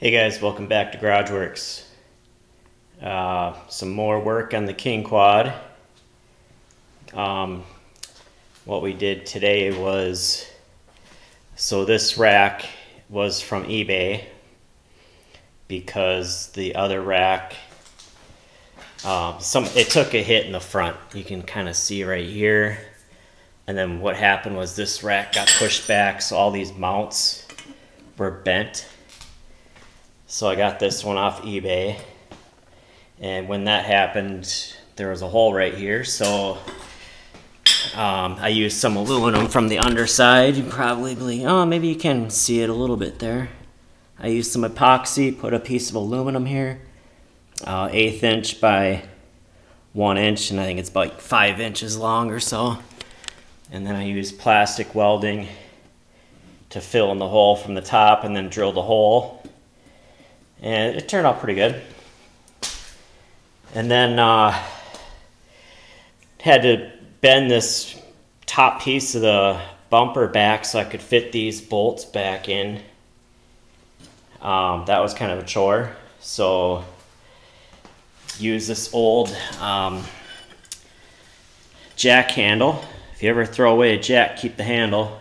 Hey guys, welcome back to Worx. Some more work on the King Quad. What we did today was, so this rack was from eBay because the other rack, it took a hit in the front. You can kind of see right here. And then what happened was this rack got pushed back, so all these mounts were bent. So I got this one off eBay, and when that happened, there was a hole right here. So I used some aluminum from the underside. You probably, maybe you can see it a little bit there. I used some epoxy, put a piece of aluminum here, 1/8 inch by 1 inch, and I think it's about like 5 inches long or so. And then I used plastic welding to fill in the hole from the top and then drill the hole. And it turned out pretty good. And then had to bend this top piece of the bumper back so I could fit these bolts back in. That was kind of a chore. So use this old jack handle. If you ever throw away a jack, keep the handle.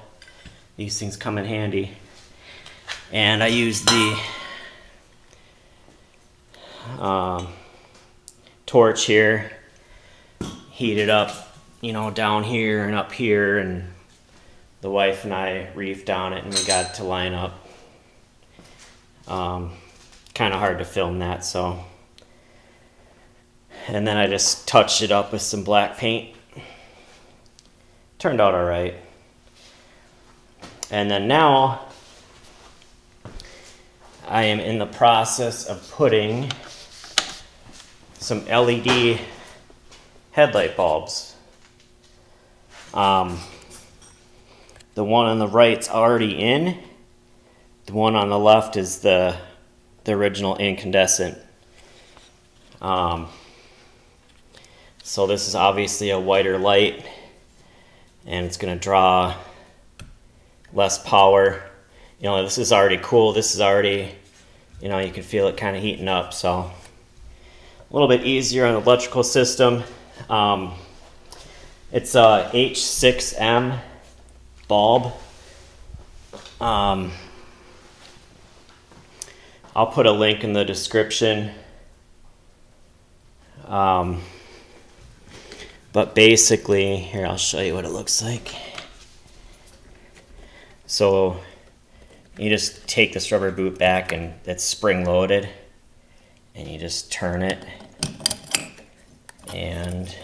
These things come in handy. And I used the torch here, heat it up, down here and up here, and the wife and I reefed on it and we got it to line up. Kind of hard to film that, so. And then I just touched it up with some black paint. Turned out all right. And then now I am in the process of putting some LED headlight bulbs. The one on the right's already in. The one on the left is the original incandescent. So this is obviously a whiter light, and it's going to draw less power. This is already cool. This is already, you can feel it kind of heating up. So a little bit easier on the electrical system. It's a H6M bulb. I'll put a link in the description. But basically, here, I'll show you what it looks like. So you just take this rubber boot back, and it's spring loaded, and you just turn it, and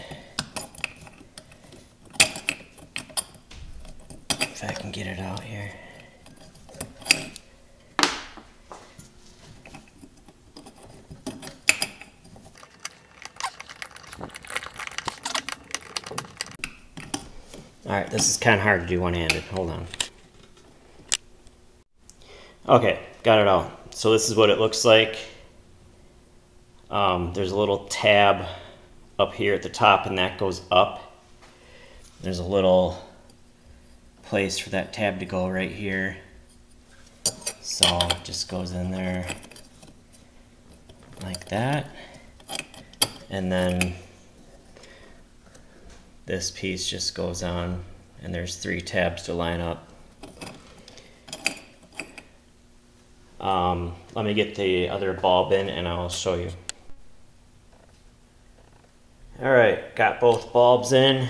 if I can get it out here. Alright, this is kind of hard to do one-handed. Hold on. Okay, got it out. So this is what it looks like. There's a little tab up here at the top, and that goes up. There's a little place for that tab to go right here. So it just goes in there like that. And then this piece just goes on, and there's 3 tabs to line up. Let me get the other bulb in and I'll show you. Alright, got both bulbs in.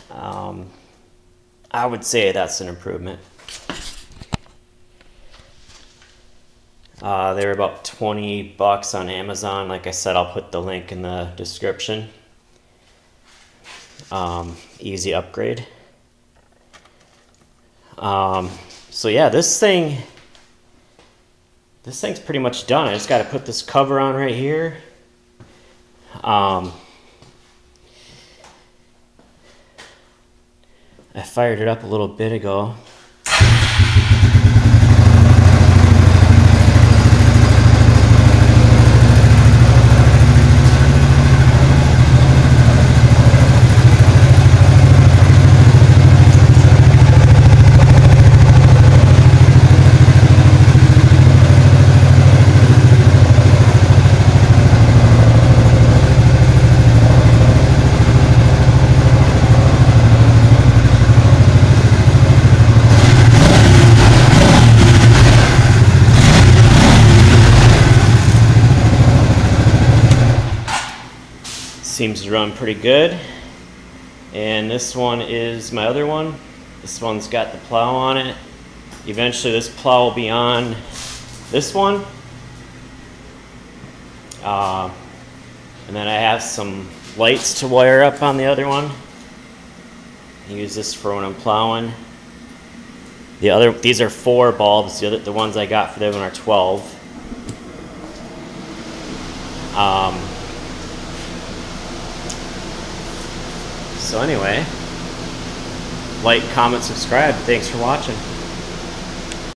I would say that's an improvement. They were about 20 bucks on Amazon. Like I said, I'll put the link in the description. Easy upgrade. So yeah, this thing's pretty much done. I just got to put this cover on right here. I fired it up a little bit ago. seems to run pretty good. And this one is my other one. This one's got the plow on it. Eventually this plow will be on this one. And then I have some lights to wire up on the other one. I use this for when I'm plowing. These are 4 bulbs. The ones I got for them are 12. So anyway, like, comment, subscribe. Thanks for watching.